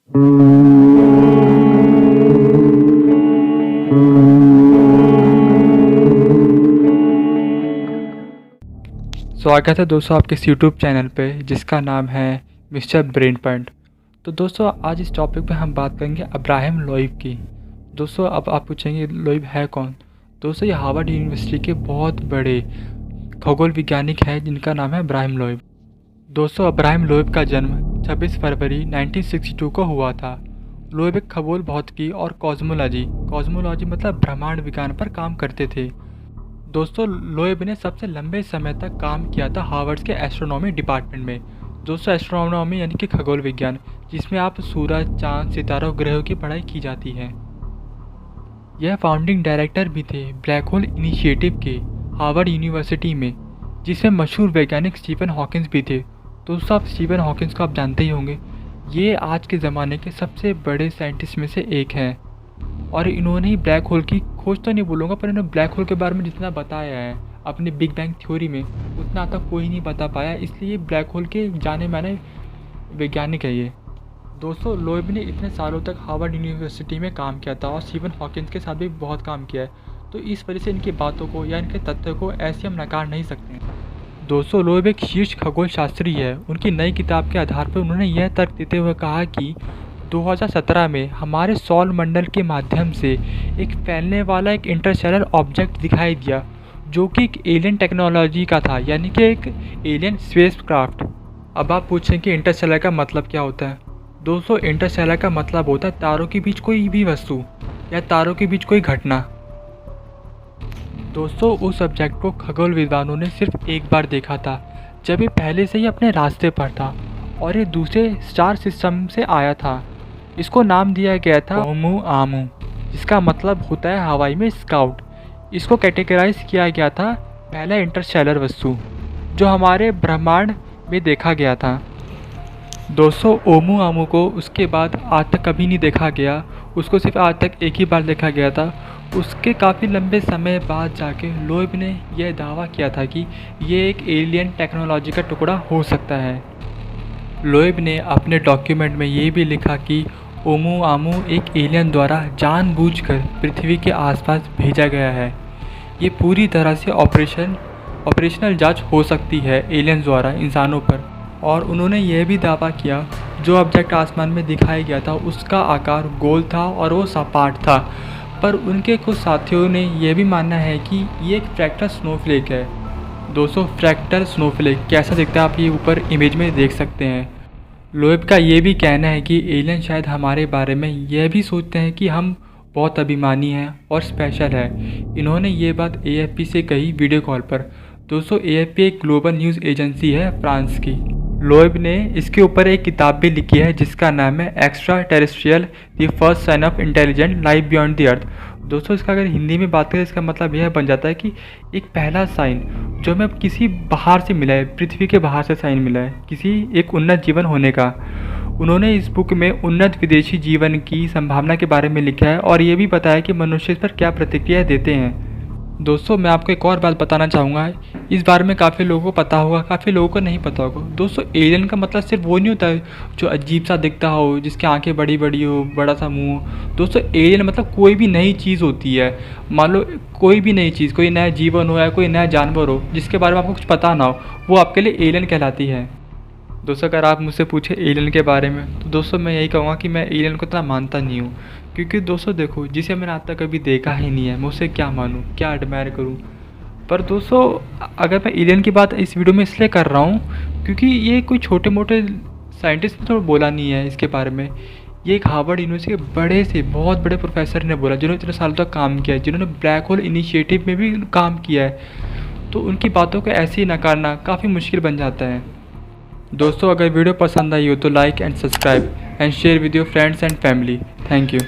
स्वागत है दोस्तों आपके इस यूट्यूब चैनल पे जिसका नाम है मिस्टर ब्रेन पॉइंट। तो दोस्तों आज इस टॉपिक पे हम बात करेंगे अब्राहम लोइब की। दोस्तों अब आप पूछेंगे लोइब है कौन। दोस्तों ये हार्वर्ड यूनिवर्सिटी के बहुत बड़े खगोल वैज्ञानिक हैं जिनका नाम है अब्राहम लोइब। दोस्तों अब्राहम लोइब का जन्म 26 फरवरी 1962 को हुआ था। लोइब एक खगोल भौतिकी और कॉस्मोलॉजी मतलब ब्रह्मांड विज्ञान पर काम करते थे। दोस्तों लोइब ने सबसे लंबे समय तक काम किया था हार्वर्ड के एस्ट्रोनॉमी डिपार्टमेंट में। दोस्तों एस्ट्रोनॉमी यानी कि खगोल विज्ञान, जिसमें आप सूरज, चांद, सितारों, ग्रहों की पढ़ाई की जाती है। यह फाउंडिंग डायरेक्टर भी थे ब्लैक होल इनिशिएटिव के हार्वर्ड यूनिवर्सिटी में, जिसमें मशहूर वैज्ञानिक स्टीफन हॉकिंस भी थे। दोस्तों आप स्टीफन हॉकिंस को आप जानते ही होंगे, ये आज के ज़माने के सबसे बड़े साइंटिस्ट में से एक हैं और इन्होंने ही ब्लैक होल की खोज तो नहीं बोलूँगा, पर इन्होंने ब्लैक होल के बारे में जितना बताया है अपने बिग बैंग थ्योरी में उतना तक कोई नहीं बता पाया, इसलिए ब्लैक होल के जाने माने वैज्ञानिक है ये। दोस्तों लोइब ने इतने सालों तक हार्वर्ड यूनिवर्सिटी में काम किया था और स्टीफन हॉकिंस के साथ भी बहुत काम किया है, तो इस वजह से इनकी बातों को या इनके तथ्यों को ऐसे हम नकार नहीं सकते। दोस्तों लोइब एक शीर्ष खगोल शास्त्री है। उनकी नई किताब के आधार पर उन्होंने यह तर्क देते हुए कहा कि 2017 में हमारे सौर मंडल के माध्यम से एक फैलने वाला एक इंटरस्टेलर ऑब्जेक्ट दिखाई दिया जो कि एक एलियन टेक्नोलॉजी का था, यानी कि एक एलियन स्पेसक्राफ्ट। अब आप पूछें कि इंटरस्टेलर का मतलब क्या होता है। दोस्तों इंटरस्टेलर का मतलब होता है तारों के बीच कोई भी वस्तु या तारों के बीच कोई घटना। दोस्तों उस ऑब्जेक्ट को खगोल विद्वानों ने सिर्फ एक बार देखा था, जब ये पहले से ही अपने रास्ते पर था और ये दूसरे स्टार सिस्टम से आया था। इसको नाम दिया गया था ओमुआमू, जिसका मतलब होता है हवाई में स्काउट। इसको कैटेगराइज किया गया था पहला इंटरस्टेलर वस्तु जो हमारे ब्रह्मांड में देखा गया था। दोस्तों ओमुआमू को उसके बाद आज तक कभी नहीं देखा गया, उसको सिर्फ आज तक एक ही बार देखा गया था। उसके काफ़ी लंबे समय बाद जाके लोइब ने यह दावा किया था कि ये एक एलियन टेक्नोलॉजी का टुकड़ा हो सकता है। लोइब ने अपने डॉक्यूमेंट में ये भी लिखा कि ओमुआमू एक एलियन द्वारा जानबूझकर पृथ्वी के आसपास भेजा गया है। ये पूरी तरह से ऑपरेशनल जांच हो सकती है एलियंस द्वारा इंसानों पर। और उन्होंने यह भी दावा किया जो ऑब्जेक्ट आसमान में दिखाया गया था उसका आकार गोल था और वो सपाट था, पर उनके कुछ साथियों ने यह भी मानना है कि ये एक फ्रैक्टल स्नोफ्लेक है। दोस्तों फ्रैक्टल स्नोफ्लेक कैसा दिखता है आप ये ऊपर इमेज में देख सकते हैं। लोइब का ये भी कहना है कि एलियन शायद हमारे बारे में यह भी सोचते हैं कि हम बहुत अभिमानी हैं और स्पेशल है। इन्होंने ये बात AFP से कही वीडियो कॉल पर। दोस्तों AFP एक ग्लोबल न्यूज़ एजेंसी है फ्रांस की। लोइब ने इसके ऊपर एक किताब भी लिखी है जिसका नाम है extra terrestrial the first sign of intelligent life beyond the Earth. दोस्तों इसका अगर हिंदी में बात करें इसका मतलब यह बन जाता है कि एक पहला साइन जो हमें किसी बाहर से मिला है, पृथ्वी के बाहर से साइन मिला है किसी एक उन्नत जीवन होने का। उन्होंने इस बुक में उन्नत विदेशी जीवन की संभावना के बारे में लिखा है और ये भी बताया कि मनुष्य इस पर क्या प्रतिक्रिया देते हैं। दोस्तों मैं आपको एक और बात बताना चाहूँगा, इस बारे में काफ़ी लोगों को पता होगा, काफ़ी लोगों को नहीं पता होगा। दोस्तों एलियन का मतलब सिर्फ वो नहीं होता है जो अजीब सा दिखता हो, जिसकी आंखें बड़ी बड़ी हो, बड़ा सा मुंह हो। दोस्तों एलियन मतलब कोई भी नई चीज़ होती है। मान लो कोई भी नई चीज़, कोई नया जीवन हो या कोई नया जानवर हो जिसके बारे में आपको कुछ पता ना हो, वो आपके लिए एलियन कहलाती है। दोस्तों अगर आप मुझसे पूछे एलियन के बारे में तो दोस्तों मैं यही कहूँगा कि मैं एलियन को इतना मानता नहीं हूँ, क्योंकि दोस्तों देखो जिसे मैंने आज तक कभी देखा ही नहीं है मैं उसे क्या मानूँ, क्या एडमायर करूँ। पर दोस्तों अगर मैं एलियन की बात इस वीडियो में इसलिए कर रहा हूँ क्योंकि ये कोई छोटे मोटे साइंटिस्ट ने तो बोला नहीं है इसके बारे में। ये एक हार्वर्ड यूनिवर्सिटी के बड़े से बहुत बड़े प्रोफेसर ने बोला जिन्होंने इतने सालों तक काम किया है, जिन्होंने ब्लैक होल इनिशिएटिव में भी काम किया है। तो उनकी बातों को ऐसे ही नकारना काफ़ी मुश्किल बन जाता है। दोस्तों अगर वीडियो पसंद आई हो तो like and subscribe and share with your friends and family. Thank you.